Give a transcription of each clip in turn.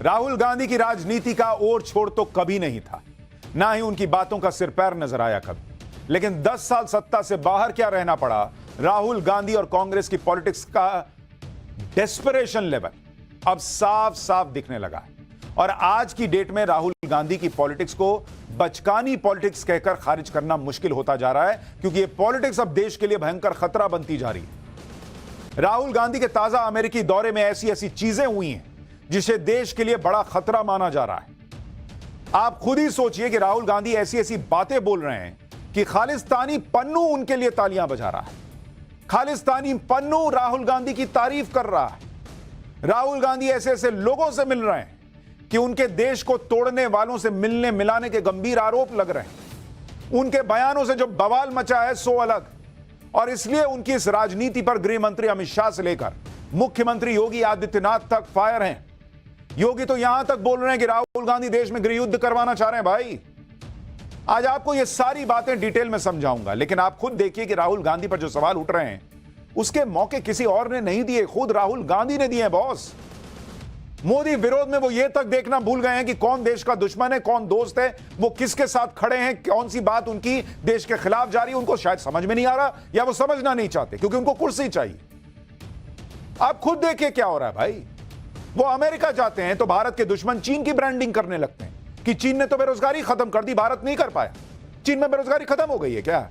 राहुल गांधी की राजनीति का ओर छोड़ तो कभी नहीं था, ना ही उनकी बातों का सिर पैर नजर आया कभी। लेकिन 10 साल सत्ता से बाहर क्या रहना पड़ा, राहुल गांधी और कांग्रेस की पॉलिटिक्स का डेस्परेशन लेवल अब साफ साफ दिखने लगा है। और आज की डेट में राहुल गांधी की पॉलिटिक्स को बचकानी पॉलिटिक्स कहकर खारिज करना मुश्किल होता जा रहा है, क्योंकि ये पॉलिटिक्स अब देश के लिए भयंकर खतरा बनती जा रही है। राहुल गांधी के ताजा अमेरिकी दौरे में ऐसी ऐसी चीजें हुई हैं जिसे देश के लिए बड़ा खतरा माना जा रहा है। आप खुद ही सोचिए कि राहुल गांधी ऐसी ऐसी बातें बोल रहे हैं कि खालिस्तानी पन्नू उनके लिए तालियां बजा रहा है। खालिस्तानी पन्नू राहुल गांधी की तारीफ कर रहा है। राहुल गांधी ऐसे ऐसे लोगों से मिल रहे हैं कि उनके देश को तोड़ने वालों से मिलने मिलाने के गंभीर आरोप लग रहे हैं। उनके बयानों से जो बवाल मचा है सो अलग, और इसलिए उनकी इस राजनीति पर गृह मंत्री अमित शाह से लेकर मुख्यमंत्री योगी आदित्यनाथ तक फायर हैं। योगी तो यहां तक बोल रहे हैं कि राहुल गांधी देश में गृह युद्ध करवाना चाह रहे हैं। भाई, आज आपको ये सारी बातें डिटेल में समझाऊंगा, लेकिन आप खुद देखिए कि राहुल गांधी पर जो सवाल उठ रहे हैं उसके मौके किसी और ने नहीं दिए, खुद राहुल गांधी ने दिए हैं। बॉस, मोदी विरोध में वो ये तक देखना भूल गए हैं कि कौन देश का दुश्मन है, कौन दोस्त है, वो किसके साथ खड़े हैं, कौन सी बात उनकी देश के खिलाफ जा रही है। उनको शायद समझ में नहीं आ रहा, या वो समझना नहीं चाहते क्योंकि उनको कुर्सी चाहिए। आप खुद देखिए क्या हो रहा है भाई। वो अमेरिका जाते हैं तो भारत के दुश्मन चीन की ब्रांडिंग करने लगते हैं कि चीन ने तो बेरोजगारी खत्म कर दी, भारत नहीं कर पाया। चीन में बेरोजगारी खत्म हो गई है क्या?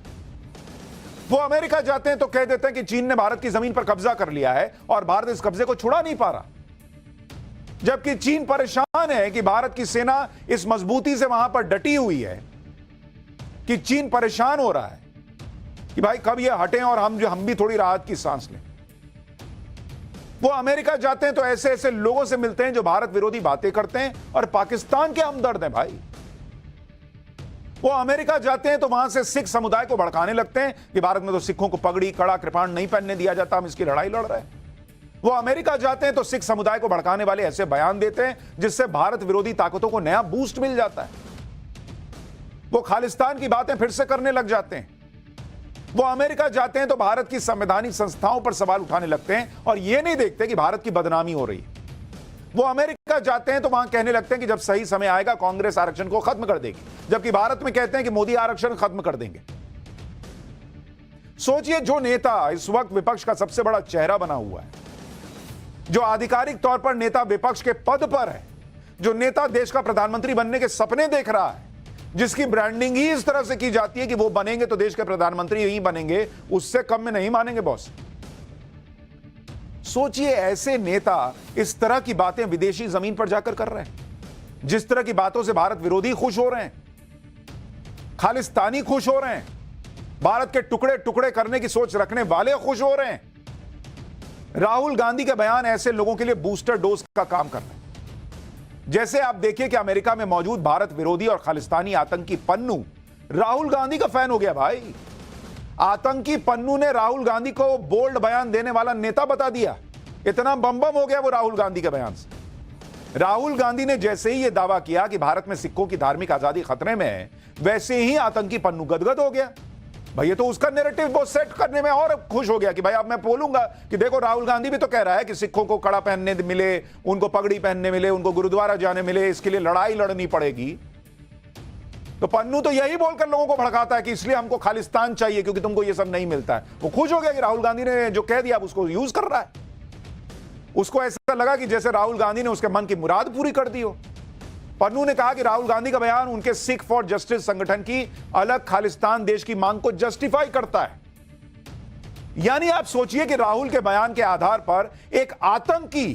वो अमेरिका जाते हैं तो कह देते हैं कि चीन ने भारत की जमीन पर कब्जा कर लिया है और भारत इस कब्जे को छुड़ा नहीं पा रहा, जबकि चीन परेशान है कि भारत की सेना इस मजबूती से वहां पर डटी हुई है कि चीन परेशान हो रहा है कि भाई कब ये हटें और हम भी थोड़ी राहत की सांस लें। वो अमेरिका जाते हैं तो ऐसे ऐसे लोगों से मिलते हैं जो भारत विरोधी बातें करते हैं और पाकिस्तान के हमदर्द हैं। भाई, वो अमेरिका जाते हैं तो वहां से सिख समुदाय को भड़काने लगते हैं कि भारत में तो सिखों को पगड़ी कड़ा कृपाण नहीं पहनने दिया जाता, हम इसकी लड़ाई लड़ रहे हैं। वो अमेरिका जाते हैं तो सिख समुदाय को भड़काने वाले ऐसे बयान देते हैं जिससे भारत विरोधी ताकतों को नया बूस्ट मिल जाता है। वो खालिस्तान की बातें फिर से करने लग जाते हैं। वो अमेरिका जाते हैं तो भारत की संवैधानिक संस्थाओं पर सवाल उठाने लगते हैं और यह नहीं देखते कि भारत की बदनामी हो रही है। वो अमेरिका जाते हैं तो वहां कहने लगते हैं कि जब सही समय आएगा कांग्रेस आरक्षण को खत्म कर देगी, जबकि भारत में कहते हैं कि मोदी आरक्षण खत्म कर देंगे। सोचिए, जो नेता इस वक्त विपक्ष का सबसे बड़ा चेहरा बना हुआ है, जो आधिकारिक तौर पर नेता विपक्ष के पद पर है, जो नेता देश का प्रधानमंत्री बनने के सपने देख रहा है, जिसकी ब्रांडिंग ही इस तरह से की जाती है कि वो बनेंगे तो देश के प्रधानमंत्री ही बनेंगे, उससे कम में नहीं मानेंगे बॉस। सोचिए, ऐसे नेता इस तरह की बातें विदेशी जमीन पर जाकर कर रहे हैं। जिस तरह की बातों से भारत विरोधी खुश हो रहे हैं, खालिस्तानी खुश हो रहे हैं, भारत के टुकड़े टुकड़े करने की सोच रखने वाले खुश हो रहे हैं। राहुल गांधी के बयान ऐसे लोगों के लिए बूस्टर डोज का काम कर रहे हैं। जैसे आप देखिए कि अमेरिका में मौजूद भारत विरोधी और खालिस्तानी आतंकी पन्नू राहुल गांधी का फैन हो गया। भाई, आतंकी पन्नू ने राहुल गांधी को बोल्ड बयान देने वाला नेता बता दिया। इतना बम हो गया वो राहुल गांधी के बयान से। राहुल गांधी ने जैसे ही यह दावा किया कि भारत में सिखों की धार्मिक आजादी खतरे में है, वैसे ही आतंकी पन्नू गदगद हो गया। भाई, ये तो उसका नैरेटिव वो सेट करने में और खुश हो गया कि भाई अब मैं बोलूंगा कि देखो राहुल गांधी भी तो कह रहा है कि सिखों को कड़ा पहनने मिले, उनको पगड़ी पहनने मिले, उनको गुरुद्वारा जाने मिले, इसके लिए लड़ाई लड़नी पड़ेगी। तो पन्नू तो यही बोलकर लोगों को भड़काता है कि इसलिए हमको खालिस्तान चाहिए क्योंकि तुमको ये सब नहीं मिलता है। वो खुश हो गया कि राहुल गांधी ने जो कह दिया अब उसको यूज कर रहा है। उसको ऐसा लगा कि जैसे राहुल गांधी ने उसके मन की मुराद पूरी कर दी हो। पन्नू ने कहा कि राहुल गांधी का बयान उनके सिख फॉर जस्टिस संगठन की अलग खालिस्तान देश की मांग को जस्टिफाई करता है। यानी आप सोचिए कि राहुल के बयान के आधार पर एक आतंकी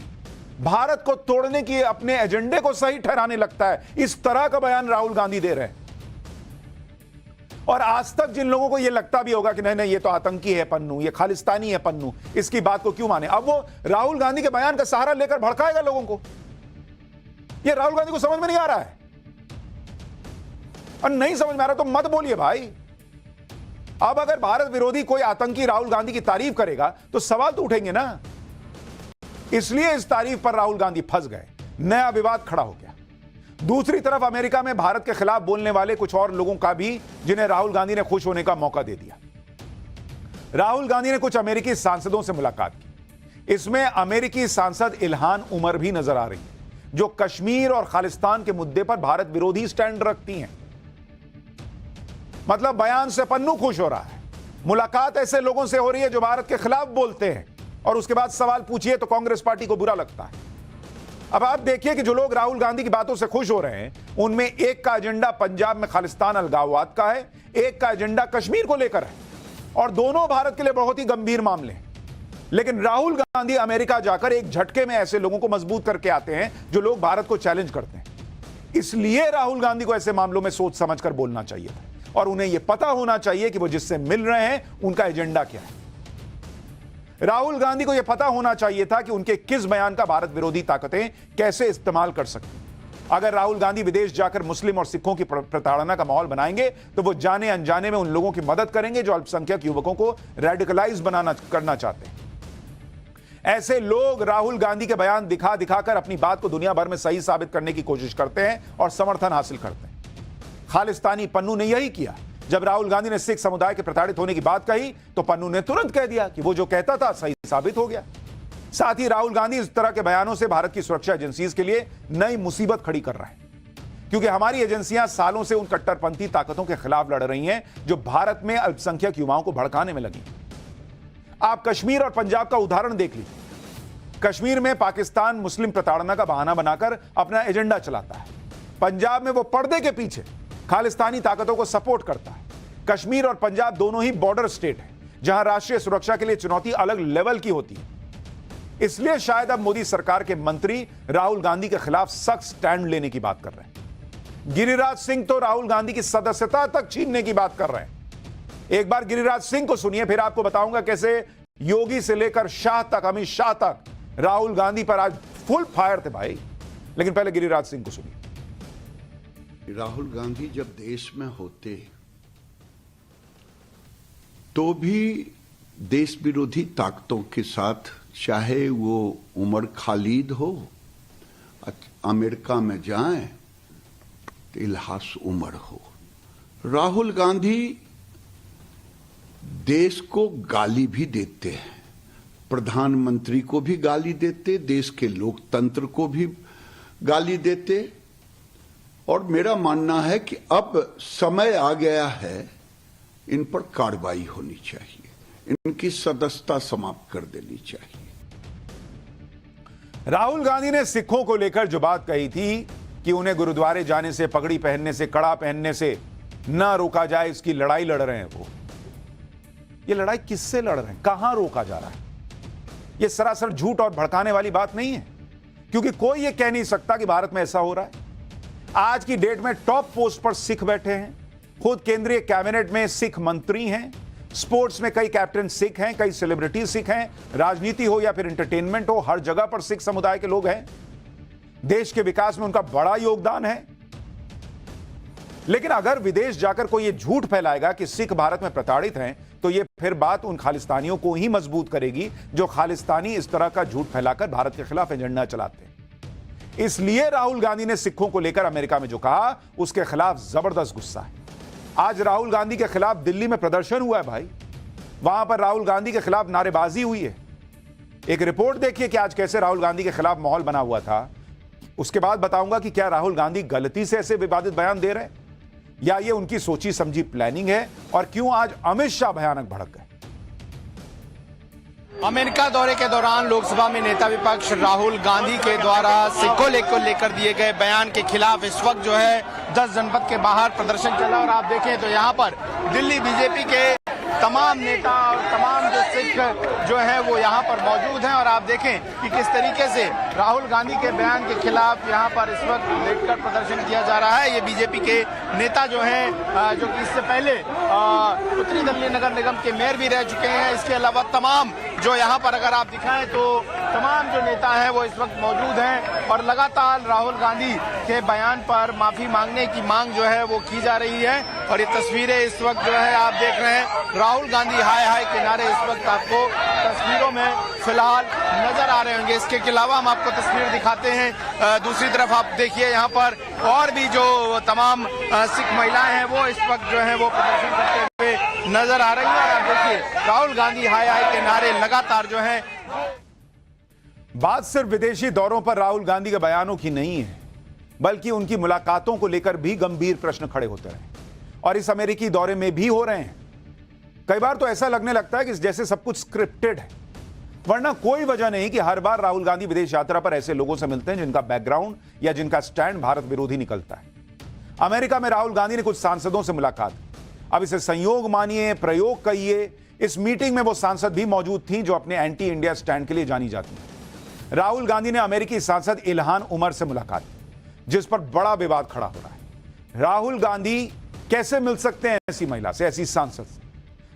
भारत को तोड़ने की अपने एजेंडे को सही ठहराने लगता है। इस तरह का बयान राहुल गांधी दे रहे हैं। और आज तक जिन लोगों को यह लगता भी होगा कि नहीं नहीं ये तो आतंकी है पन्नू, ये खालिस्तानी है पन्नू, इसकी बात को क्यों माने, अब वो राहुल गांधी के बयान का सहारा लेकर भड़काएगा लोगों को। ये राहुल गांधी को समझ में नहीं आ रहा है, और नहीं समझ में आ रहा तो मत बोलिए भाई। अब अगर भारत विरोधी कोई आतंकी राहुल गांधी की तारीफ करेगा तो सवाल तो उठेंगे ना। इसलिए इस तारीफ पर राहुल गांधी फंस गए, नया विवाद खड़ा हो गया। दूसरी तरफ अमेरिका में भारत के खिलाफ बोलने वाले कुछ और लोगों का भी, जिन्हें राहुल गांधी ने खुश होने का मौका दे दिया। राहुल गांधी ने कुछ अमेरिकी सांसदों से मुलाकात की। इसमें अमेरिकी सांसद इल्हान उमर भी नजर आ रही है। जो कश्मीर और खालिस्तान के मुद्दे पर भारत विरोधी स्टैंड रखती हैं। मतलब बयान से पन्नू खुश हो रहा है, मुलाकात ऐसे लोगों से हो रही है जो भारत के खिलाफ बोलते हैं, और उसके बाद सवाल पूछिए तो कांग्रेस पार्टी को बुरा लगता है। अब आप देखिए कि जो लोग राहुल गांधी की बातों से खुश हो रहे हैं, उनमें एक का एजेंडा पंजाब में खालिस्तान अलगाववाद का है, एक का एजेंडा कश्मीर को लेकर है, और दोनों भारत के लिए बहुत ही गंभीर मामले हैं। लेकिन राहुल गांधी अमेरिका जाकर एक झटके में ऐसे लोगों को मजबूत करके आते हैं जो लोग भारत को चैलेंज करते हैं। इसलिए राहुल गांधी को ऐसे मामलों में सोच समझकर बोलना चाहिए था, और उन्हें यह पता होना चाहिए कि वो जिससे मिल रहे हैं उनका एजेंडा क्या है। राहुल गांधी को यह पता होना चाहिए था कि उनके किस बयान का भारत विरोधी ताकतें कैसे इस्तेमाल कर सकती। अगर राहुल गांधी विदेश जाकर मुस्लिम और सिखों की प्रताड़ना का माहौल बनाएंगे तो वो जाने अनजाने में उन लोगों की मदद करेंगे जो अल्पसंख्यक युवकों को रेडिकलाइज करना चाहते हैं। ऐसे लोग राहुल गांधी के बयान दिखा दिखाकर अपनी बात को दुनिया भर में सही साबित करने की कोशिश करते हैं और समर्थन हासिल करते हैं। खालिस्तानी पन्नू ने यही किया। जब राहुल गांधी ने सिख समुदाय के प्रताड़ित होने की बात कही तो पन्नू ने तुरंत कह दिया कि वो जो कहता था सही साबित हो गया। साथ ही राहुल गांधी इस तरह के बयानों से भारत की सुरक्षा एजेंसीज के लिए नई मुसीबत खड़ी कर रहे हैं, क्योंकि हमारी एजेंसियां सालों से उन कट्टरपंथी ताकतों के खिलाफ लड़ रही हैं जो भारत में अल्पसंख्यक युवाओं को भड़काने में लगी। आप कश्मीर और पंजाब का उदाहरण देख लीजिए। कश्मीर में पाकिस्तान मुस्लिम प्रताड़ना का बहाना बनाकर अपना एजेंडा चलाता है। पंजाब में वो पर्दे के पीछे खालिस्तानी ताकतों को सपोर्ट करता है। कश्मीर और पंजाब दोनों ही बॉर्डर स्टेट हैं, जहां राष्ट्रीय सुरक्षा के लिए चुनौती अलग लेवल की होती है। इसलिए शायद अब मोदी सरकार के मंत्री राहुल गांधी के खिलाफ सख्त स्टैंड लेने की बात कर रहे हैं। गिरिराज सिंह तो राहुल गांधी की सदस्यता तक छीनने की बात कर रहे हैं। एक बार गिरिराज सिंह को सुनिए, फिर आपको बताऊंगा कैसे योगी से लेकर शाह तक, अमित शाह तक राहुल गांधी पर आज फुल फायर थे भाई। लेकिन पहले गिरिराज सिंह को सुनिए। राहुल गांधी जब देश में होते तो भी देश विरोधी ताकतों के साथ, चाहे वो उमर खालिद हो, अमेरिका में जाएं तो इल्हास उमर हो, राहुल गांधी देश को गाली भी देते हैं, प्रधानमंत्री को भी गाली देते, देश के लोकतंत्र को भी गाली देते। और मेरा मानना है कि अब समय आ गया है, इन पर कार्रवाई होनी चाहिए, इनकी सदस्यता समाप्त कर देनी चाहिए। राहुल गांधी ने सिखों को लेकर जो बात कही थी कि उन्हें गुरुद्वारे जाने से, पगड़ी पहनने से, कड़ा पहनने से ना रोका जाए, इसकी लड़ाई लड़ रहे हैं वो। ये लड़ाई किससे लड़ रहे हैं, कहां रोका जा रहा है? ये सरासर झूठ और भड़काने वाली बात नहीं है, क्योंकि कोई ये कह नहीं सकता कि भारत में ऐसा हो रहा है। आज की डेट में टॉप पोस्ट पर सिख बैठे हैं, खुद केंद्रीय कैबिनेट में सिख मंत्री हैं, स्पोर्ट्स में कई कैप्टन सिख हैं, कई सेलिब्रिटी सिख हैं, राजनीति हो या फिर एंटरटेनमेंट हो, हर जगह पर सिख समुदाय के लोग हैं। देश के विकास में उनका बड़ा योगदान है। लेकिन अगर विदेश जाकर कोई ये झूठ फैलाएगा कि सिख भारत में प्रताड़ित हैं, तो ये फिर बात उन खालिस्तानियों को ही मजबूत करेगी जो खालिस्तानी इस तरह का झूठ फैलाकर भारत के खिलाफ एजेंडा चलाते हैं। इसलिए राहुल गांधी ने सिखों को लेकर अमेरिका में जो कहा, उसके खिलाफ जबरदस्त गुस्सा है। आज राहुल गांधी के खिलाफ दिल्ली में प्रदर्शन हुआ है भाई, वहां पर राहुल गांधी के खिलाफ नारेबाजी हुई है। एक रिपोर्ट देखिए कि आज कैसे राहुल गांधी के खिलाफ माहौल बना हुआ था। उसके बाद बताऊंगा कि क्या राहुल गांधी गलती से ऐसे विवादित बयान दे रहे हैं या ये उनकी सोची समझी प्लानिंग है, और क्यों आज अमित शाह भयानक भड़क गए। अमेरिका दौरे के दौरान लोकसभा में नेता विपक्ष राहुल गांधी के द्वारा सिखों को लेकर दिए गए बयान के खिलाफ इस वक्त जो है 10 जनपद के बाहर प्रदर्शन चला। और आप देखें तो यहाँ पर दिल्ली बीजेपी के तमाम नेता और तमाम जो सिख जो है वो यहाँ पर मौजूद हैं। और आप देखें कि किस तरीके से राहुल गांधी के बयान के खिलाफ यहाँ पर इस वक्त लेटकर प्रदर्शन किया जा रहा है। ये बीजेपी के नेता जो हैं, जो कि इससे पहले उत्तरी दिल्ली नगर निगम के मेयर भी रह चुके हैं। इसके अलावा तमाम जो यहाँ पर अगर आप दिखाएं तो तमाम जो नेता हैं वो इस वक्त मौजूद हैं, और लगातार राहुल गांधी के बयान पर माफी मांगने की मांग जो है वो की जा रही है। और ये तस्वीरें इस वक्त जो है आप देख रहे हैं, राहुल गांधी हाय हाय के नारे इस वक्त आपको तस्वीरों में फिलहाल नजर आ रहे होंगे। इसके अलावा हम आपको तस्वीर दिखाते हैं। दूसरी तरफ आप देखिए यहाँ पर और भी जो तमाम सिख महिलाएं हैं वो इस वक्त जो है वो प्रदर्शन करते हुए नजर आ रही है। और आप देखिए राहुल गांधी हाय हाय के नारे लगातार जो है। बात सिर्फ विदेशी दौरों पर राहुल गांधी के बयानों की नहीं है, बल्कि उनकी मुलाकातों को लेकर भी गंभीर प्रश्न खड़े होते रहे और इस अमेरिकी दौरे में भी हो रहे हैं। कई बार तो ऐसा लगने लगता है कि जैसे सब कुछ स्क्रिप्टेड है, वरना कोई वजह नहीं कि हर बार राहुल गांधी विदेश यात्रा पर ऐसे लोगों से मिलते हैं जिनका बैकग्राउंड या जिनका स्टैंड भारत विरोधी निकलता है। अमेरिका में राहुल गांधी ने कुछ सांसदों से मुलाकात की। अब इसे संयोग मानिए, प्रयोग कहिए, इस मीटिंग में वो सांसद भी मौजूद थी जो अपने एंटी इंडिया स्टैंड के लिए जानी जाती है। राहुल गांधी ने अमेरिकी सांसद इल्हान उमर से मुलाकात की, जिस पर बड़ा विवाद खड़ा हो रहा है। राहुल गांधी कैसे मिल सकते हैं ऐसी महिला से, ऐसी सांसद से?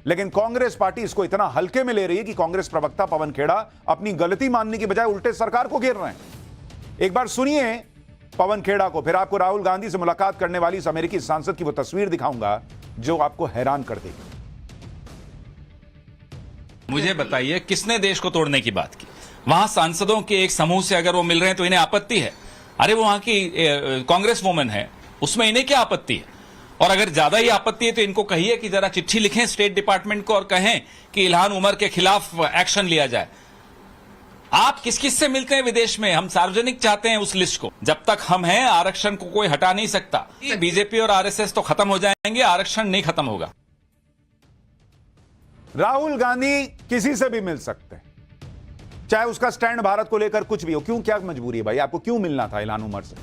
लेकिन कांग्रेस पार्टी इसको इतना हल्के में ले रही है कि कांग्रेस प्रवक्ता पवन खेड़ा अपनी गलती मानने की बजाय उल्टे सरकार को घेर रहे हैं। एक बार सुनिए पवन खेड़ा को, फिर आपको राहुल गांधी से मुलाकात करने वाली इस अमेरिकी सांसद की वो तस्वीर दिखाऊंगा जो आपको हैरान कर देगी। मुझे बताइए, किसने देश को तोड़ने की बात की? वहां सांसदों के एक समूह से अगर वो मिल रहे हैं तो इन्हें आपत्ति है? अरे वो वहां की कांग्रेस वुमन है, उसमें इन्हें क्या आपत्ति है? और अगर ज्यादा ही आपत्ति है तो इनको कहिए कि जरा चिट्ठी लिखें स्टेट डिपार्टमेंट को और कहें कि इल्हान उमर के खिलाफ एक्शन लिया जाए। आप किस किस से मिलते हैं विदेश में? हम सार्वजनिक चाहते हैं उस लिस्ट को। जब तक हम हैं, आरक्षण को कोई हटा नहीं सकता। बीजेपी और आरएसएस तो खत्म हो जाएंगे, आरक्षण नहीं खत्म होगा। राहुल गांधी किसी से भी मिल सकते हैं, चाहे उसका स्टैंड भारत को लेकर कुछ भी हो। क्यों, क्या मजबूरी है भाई? आपको क्यों मिलना था इल्हान उमर से?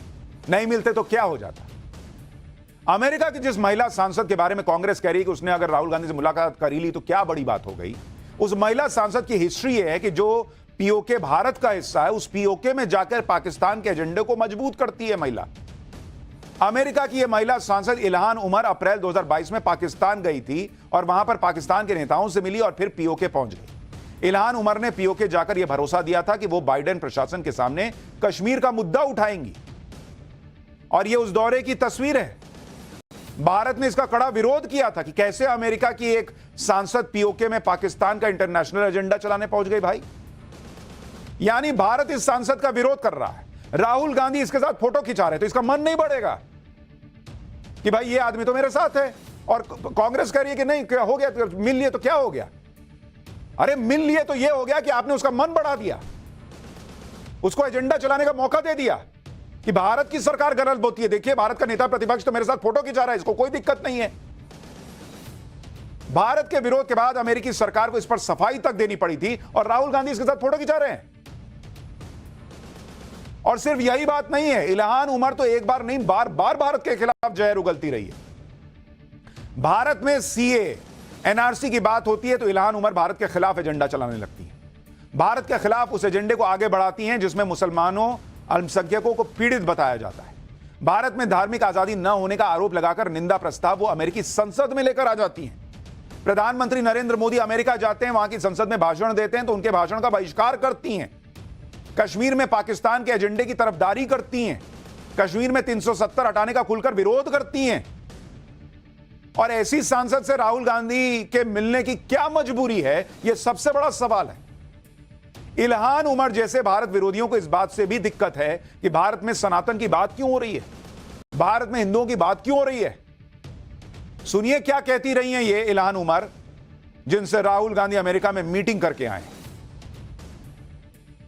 नहीं मिलते तो क्या हो जाता? अमेरिका की जिस महिला सांसद के बारे में कांग्रेस कह रही है कि उसने अगर राहुल गांधी से मुलाकात कर ली तो क्या बड़ी बात हो गई, उस महिला सांसद की हिस्ट्री है कि जो पीओके भारत का हिस्सा है, उस पीओके में जाकर पाकिस्तान के एजेंडे को मजबूत करती है महिला। अमेरिका की यह महिला सांसद इल्हान उमर अप्रैल 2022 में पाकिस्तान गई थी और वहां पर पाकिस्तान के नेताओं से मिली और फिर पीओके पहुंच गई। इल्हान उमर ने पीओके जाकर यह भरोसा दिया था कि वो बाइडेन प्रशासन के सामने कश्मीर का मुद्दा उठाएंगी और यह उस दौरे की तस्वीर है। भारत ने इसका कड़ा विरोध किया था कि कैसे अमेरिका की एक सांसद पीओके में पाकिस्तान का इंटरनेशनल एजेंडा चलाने पहुंच गई भाई। यानी भारत इस सांसद का विरोध कर रहा है, राहुल गांधी इसके साथ फोटो खिंचा रहे, तो इसका मन नहीं बढ़ेगा कि भाई ये आदमी तो मेरे साथ है। और कांग्रेस कह रही है कि नहीं, क्या हो गया, मिल लिए तो क्या हो गया? अरे मिल लिए तो ये हो गया कि आपने उसका मन बढ़ा दिया, उसको एजेंडा चलाने का मौका दे दिया कि भारत की सरकार गलत बोलती है, देखिए भारत का नेता प्रतिपक्ष तो मेरे साथ फोटो खिंचा रहा है, इसको कोई दिक्कत नहीं है। भारत के विरोध के बाद अमेरिकी सरकार को इस पर सफाई तक देनी पड़ी थी और राहुल गांधी इसके साथ फोटो खिंचा रहे हैं। और सिर्फ यही बात नहीं है, इल्हान उमर तो एक बार नहीं, बार बार भारत के खिलाफ जहर उगलती रही है। भारत में सीए एनआरसी की बात होती है तो इल्हान उमर भारत के खिलाफ एजेंडा चलाने लगती है, भारत के खिलाफ उस एजेंडे को आगे बढ़ाती हैं जिसमें मुसलमानों, अल्पसंख्यकों को पीड़ित बताया जाता है। भारत में धार्मिक आजादी न होने का आरोप लगाकर निंदा प्रस्ताव वो अमेरिकी संसद में लेकर आ जाती हैं। प्रधानमंत्री नरेंद्र मोदी अमेरिका जाते हैं, वहां की संसद में भाषण देते हैं तो उनके भाषण का बहिष्कार करती हैं। कश्मीर में पाकिस्तान के एजेंडे की तरफदारी करती हैं, कश्मीर में 370 हटाने का खुलकर विरोध करती हैं। और ऐसी सांसद से राहुल गांधी के मिलने की क्या मजबूरी है, यह सबसे बड़ा सवाल है। इल्हान उमर जैसे भारत विरोधियों को इस बात से भी दिक्कत है कि भारत में सनातन की बात क्यों हो रही है, भारत में हिंदुओं की बात क्यों हो रही है। सुनिए क्या कहती रही हैं ये इल्हान उमर, जिनसे राहुल गांधी अमेरिका में मीटिंग करके आए।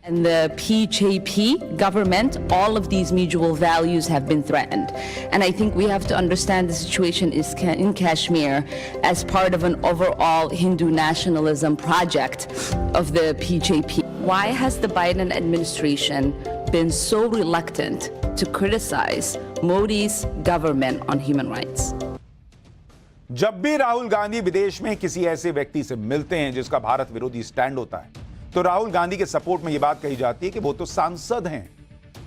And the PJP government, all of these mutual values have been threatened. And I think we have to understand the situation is in Kashmir as part of an overall Hindu nationalism project of the PJP. Why has the Biden administration been so reluctant to criticize Modi's government on human rights? जब भी राहुल गांधी विदेश में किसी ऐसे व्यक्ति से मिलते हैं जिसका भारत विरोधी स्टैंड होता है, तो राहुल गांधी के सपोर्ट में यह बात कही जाती है कि वो तो सांसद हैं,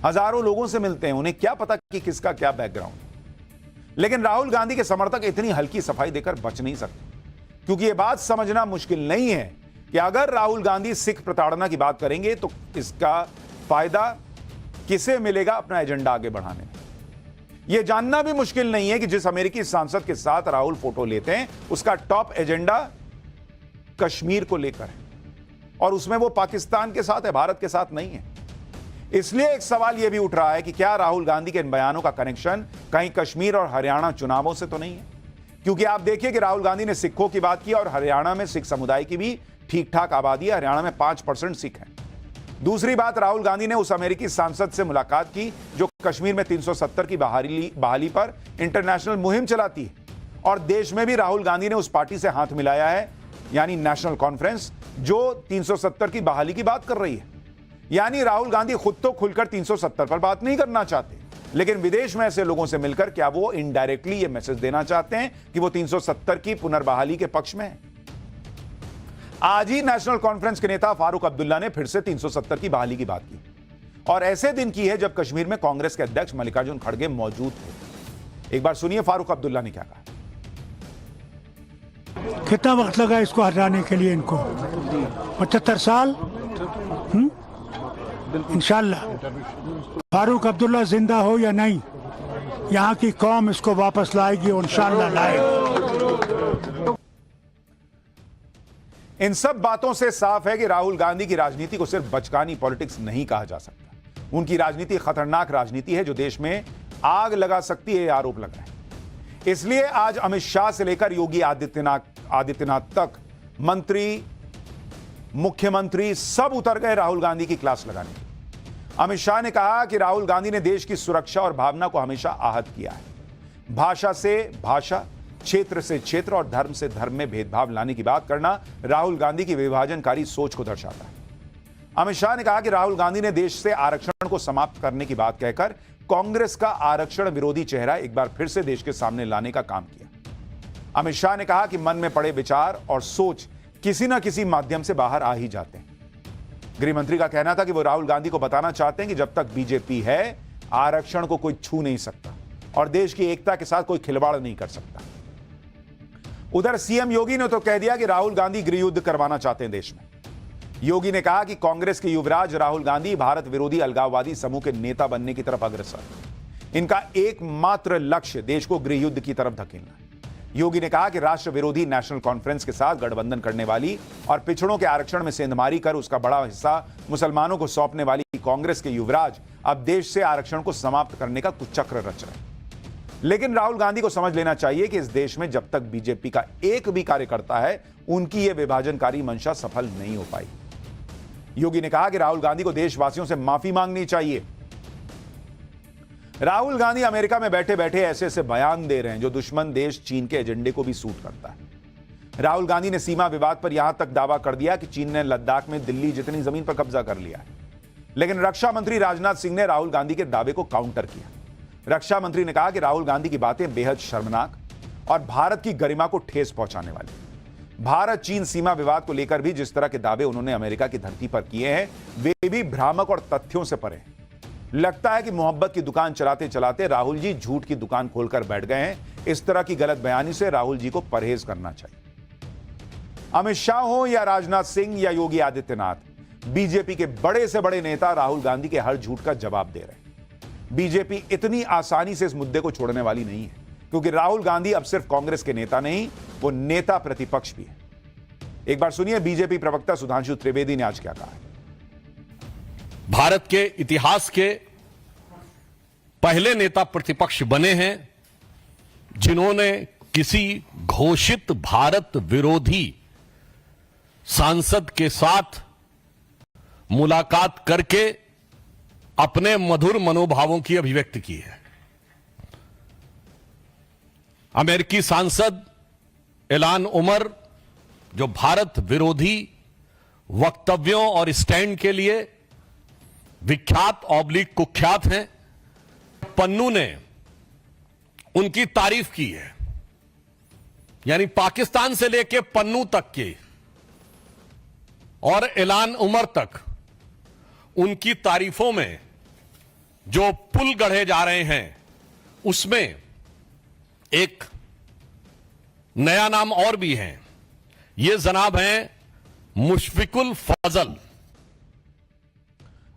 हजारों लोगों से मिलते हैं, उन्हें क्या पता कि किसका क्या बैकग्राउंड। लेकिन राहुल गांधी के समर्थक इतनी हल्की सफाई देकर बच नहीं सकते, क्योंकि यह बात समझना मुश्किल नहीं है कि अगर राहुल गांधी सिख प्रताड़ना की बात करेंगे तो इसका फायदा किसे मिलेगा अपना एजेंडा आगे बढ़ाने में। यह जानना भी मुश्किल नहीं है कि जिस अमेरिकी सांसद के साथ राहुल फोटो लेते हैं उसका टॉप एजेंडा कश्मीर को लेकर है और उसमें वो पाकिस्तान के साथ है, भारत के साथ नहीं है। इसलिए एक सवाल यह भी उठ रहा है कि क्या राहुल गांधी के इन बयानों का कनेक्शन कहीं कश्मीर और हरियाणा चुनावों से तो नहीं है? क्योंकि आप देखिए कि राहुल गांधी ने सिखों की बात की और हरियाणा में सिख समुदाय की भी ठीक ठाक आबादी है, हरियाणा में 5% सिख हैं। दूसरी बात, राहुल गांधी ने उस अमेरिकी सांसद से मुलाकात की जो कश्मीर में 370 की बहाली पर इंटरनेशनल मुहिम चलाती है, और देश में भी राहुल गांधी ने उस पार्टी से हाथ मिलाया है, यानी नेशनल कॉन्फ्रेंस, जो 370 की बहाली की बात कर रही है। यानी राहुल गांधी खुद तो खुलकर 370 पर बात नहीं करना चाहते, लेकिन विदेश में ऐसे लोगों से मिलकर क्या वो इनडायरेक्टली ये मैसेज देना चाहते हैं कि वो 370 की पुनर्बहाली के पक्ष में है। आज ही नेशनल कॉन्फ्रेंस के नेता फारूक अब्दुल्ला ने फिर से 370 की बहाली की बात की, और ऐसे दिन की है जब कश्मीर में कांग्रेस के अध्यक्ष मल्लिकार्जुन खड़गे मौजूद थे। एक बार सुनिए फारूक अब्दुल्ला ने क्या कहा। कितना वक्त लगा इसको हटाने के लिए? इनको 75 साल। इंशाल्लाह फारूक अब्दुल्ला जिंदा हो या नहीं, यहाँ की कौम इसको वापस लाएगी और इंशाल्लाह लाएगी। इन सब बातों से साफ है कि राहुल गांधी की राजनीति को सिर्फ बचकानी पॉलिटिक्स नहीं कहा जा सकता। उनकी राजनीति खतरनाक राजनीति है जो देश में आग लगा सकती है, आरोप लगा है। इसलिए आज अमित शाह से लेकर योगी आदित्यनाथ तक, मंत्री, मुख्यमंत्री सब उतर गए राहुल गांधी की क्लास लगाने। अमित शाह ने कहा कि राहुल गांधी ने देश की सुरक्षा और भावना को हमेशा आहत किया है। भाषा से भाषा, क्षेत्र से क्षेत्र और धर्म से धर्म में भेदभाव लाने की बात करना राहुल गांधी की विभाजनकारी सोच को दर्शाता है। अमित शाह ने कहा कि राहुल गांधी ने देश से आरक्षण को समाप्त करने की बात कहकर कांग्रेस का आरक्षण विरोधी चेहरा एक बार फिर से देश के सामने लाने का काम किया। अमित शाह ने कहा कि मन में पड़े विचार और सोच किसी न किसी माध्यम से बाहर आ ही जाते हैं। गृह मंत्री का कहना था कि वो राहुल गांधी को बताना चाहते हैं कि जब तक बीजेपी है, आरक्षण को कोई छू नहीं सकता और देश की एकता के साथ कोई खिलवाड़ नहीं कर सकता। उधर सीएम योगी ने तो कह दिया कि राहुल गांधी गृह युद्ध करवाना चाहते हैं देश में। योगी ने कहा कि कांग्रेस के युवराज राहुल गांधी भारत विरोधी अलगाववादी समूह के नेता बनने की तरफ अग्रसर है। इनका एकमात्र लक्ष्य देश को गृह युद्ध की तरफ धकेलना है। योगी ने कहा कि राष्ट्र विरोधी नेशनल कॉन्फ्रेंस के साथ गठबंधन करने वाली और पिछड़ों के आरक्षण में सेंधमारी कर उसका बड़ा हिस्सा मुसलमानों को सौंपने वाली कांग्रेस के युवराज अब देश से आरक्षण को समाप्त करने का कुचक्र रच रहे हैं। लेकिन राहुल गांधी को समझ लेना चाहिए कि इस देश में जब तक बीजेपी का एक भी कार्यकर्ता है, उनकी यह विभाजनकारी मंशा सफल नहीं हो पाई। योगी ने कहा कि राहुल गांधी को देशवासियों से माफी मांगनी चाहिए। राहुल गांधी अमेरिका में बैठे बैठे ऐसे ऐसे बयान दे रहे हैं जो दुश्मन देश चीन के एजेंडे को भी सूट करता है। राहुल गांधी ने सीमा विवाद पर यहां तक दावा कर दिया कि चीन ने लद्दाख में दिल्ली जितनी जमीन पर कब्जा कर लिया है। लेकिन रक्षा मंत्री राजनाथ सिंह ने राहुल गांधी के दावे को काउंटर किया। रक्षा मंत्री ने कहा कि राहुल गांधी की बातें बेहद शर्मनाक और भारत की गरिमा को ठेस पहुंचाने वाली। भारत चीन सीमा विवाद को लेकर भी जिस तरह के दावे उन्होंने अमेरिका की धरती पर किए हैं, वे भी भ्रामक और तथ्यों से परे हैं। लगता है कि मोहब्बत की दुकान चलाते चलाते राहुल जी झूठ की दुकान खोलकर बैठ गए हैं। इस तरह की गलत बयानी से राहुल जी को परहेज करना चाहिए। अमित शाह हो या राजनाथ सिंह या योगी आदित्यनाथ, बीजेपी के बड़े से बड़े नेता राहुल गांधी के हर झूठ का जवाब दे रहे हैं। बीजेपी इतनी आसानी से इस मुद्दे को छोड़ने वाली नहीं है, क्योंकि राहुल गांधी अब सिर्फ कांग्रेस के नेता नहीं, वो नेता प्रतिपक्ष भी है। एक बार सुनिए बीजेपी प्रवक्ता सुधांशु त्रिवेदी ने आज क्या कहा है। भारत के इतिहास के पहले नेता प्रतिपक्ष बने हैं जिन्होंने किसी घोषित भारत विरोधी सांसद के साथ मुलाकात करके अपने मधुर मनोभावों की अभिव्यक्ति की है। अमेरिकी सांसद इल्हान उमर, जो भारत विरोधी वक्तव्यों और स्टैंड के लिए विख्यात ऑब्लिक कुख्यात हैं, पन्नू ने उनकी तारीफ की है। यानी पाकिस्तान से लेकर पन्नू तक के और इल्हान उमर तक उनकी तारीफों में जो पुल गढ़े जा रहे हैं, उसमें एक नया नाम और भी है। ये जनाब हैं मुशफिकुल फजल।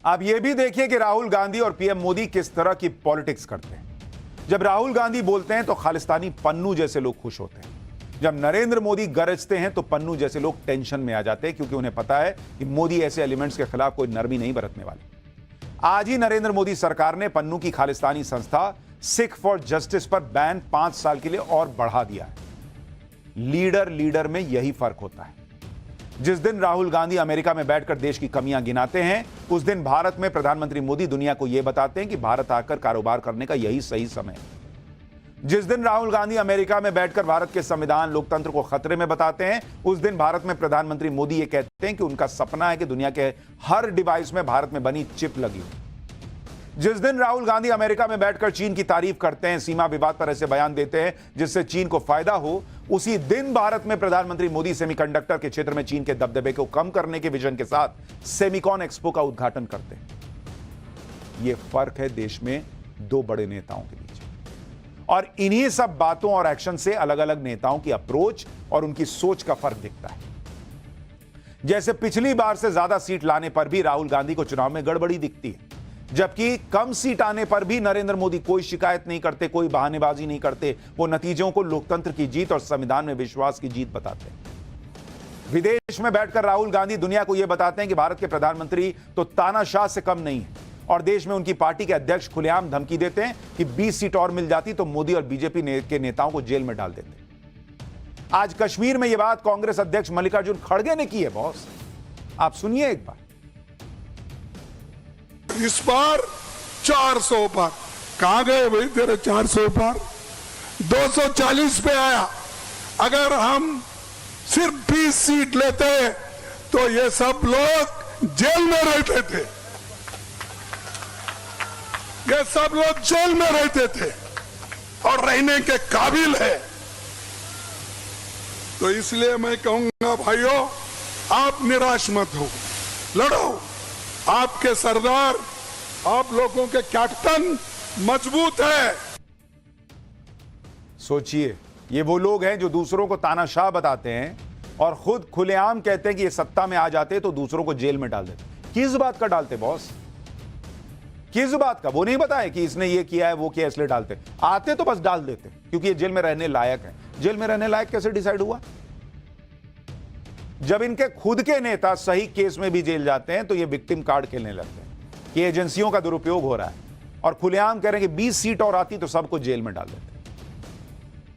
आप यह भी देखिए कि राहुल गांधी और पीएम मोदी किस तरह की पॉलिटिक्स करते हैं। जब राहुल गांधी बोलते हैं तो खालिस्तानी पन्नू जैसे लोग खुश होते हैं। जब नरेंद्र मोदी गरजते हैं तो पन्नू जैसे लोग टेंशन में आ जाते हैं, क्योंकि उन्हें पता है कि मोदी ऐसे एलिमेंट्स के खिलाफ कोई नरमी नहीं बरतने वाले। आज ही नरेंद्र मोदी सरकार ने पन्नू की खालिस्तानी संस्था सिख फॉर जस्टिस पर बैन 5 साल के लिए और बढ़ा दिया है। लीडर में यही फर्क होता है। जिस दिन राहुल गांधी अमेरिका में बैठकर देश की कमियां गिनाते हैं, उस दिन भारत में प्रधानमंत्री मोदी दुनिया को यह बताते हैं कि भारत आकर कारोबार करने का यही सही समय है। जिस दिन राहुल गांधी अमेरिका में बैठकर भारत के संविधान लोकतंत्र को खतरे में बताते हैं, उस दिन भारत में प्रधानमंत्री मोदी ये कहते हैं कि उनका सपना है कि दुनिया के हर डिवाइस में भारत में बनी चिप लगी हो। जिस दिन राहुल गांधी अमेरिका में बैठकर चीन की तारीफ करते हैं, सीमा विवाद पर ऐसे बयान देते हैं जिससे चीन को फायदा हो, उसी दिन भारत में प्रधानमंत्री मोदी सेमीकंडक्टर के क्षेत्र में चीन के दबदबे को कम करने के विजन के साथ सेमिकॉन एक्सपो का उद्घाटन करते हैं। यह फर्क है देश में दो बड़े नेताओं के बीच, और इन्हीं सब बातों और एक्शन से अलग अलग नेताओं की अप्रोच और उनकी सोच का फर्क दिखता है। जैसे पिछली बार से ज्यादा सीट लाने पर भी राहुल गांधी को चुनाव में गड़बड़ी दिखती है, जबकि कम सीट आने पर भी नरेंद्र मोदी कोई शिकायत नहीं करते, कोई बहानेबाजी नहीं करते। वो नतीजों को लोकतंत्र की जीत और संविधान में विश्वास की जीत बताते हैं। विदेश में बैठकर राहुल गांधी दुनिया को यह बताते हैं कि भारत के प्रधानमंत्री तो तानाशाह से कम नहीं है, और देश में उनकी पार्टी के अध्यक्ष खुलेआम धमकी देते हैं कि 20 सीट और मिल जाती तो मोदी और बीजेपी के नेताओं को जेल में डाल देते। आज कश्मीर में यह बात कांग्रेस अध्यक्ष मल्लिकार्जुन खड़गे ने की है बॉस, आप सुनिए एक बार। इस बार 400 पर, कहां गए भाई तेरे 400 पर? 240 पे आया। अगर हम सिर्फ 20 सीट लेते तो ये सब लोग जेल में रहते थे, ये सब लोग जेल में रहते थे और रहने के काबिल है। तो इसलिए मैं कहूंगा भाइयों, आप निराश मत हो, लड़ो। आपके सरदार, आप लोगों के कैप्टन मजबूत है। सोचिए, ये वो लोग हैं जो दूसरों को तानाशाह बताते हैं और खुद खुलेआम कहते हैं कि ये सत्ता में आ जाते तो दूसरों को जेल में डाल देते। किस बात का डालते बॉस? किस बात का? वो नहीं बताए कि इसने ये किया है वो किया इसलिए डालते। आते तो बस डाल देते क्योंकि ये जेल में रहने लायक है। जेल में रहने लायक कैसे डिसाइड हुआ? जब इनके खुद के नेता सही केस में भी जेल जाते हैं तो ये विक्टिम कार्ड खेलने लगते हैं कि एजेंसियों का दुरुपयोग हो रहा है, और खुलेआम कह रहे हैं कि 20 सीट और आती तो सबको जेल में डाल देते।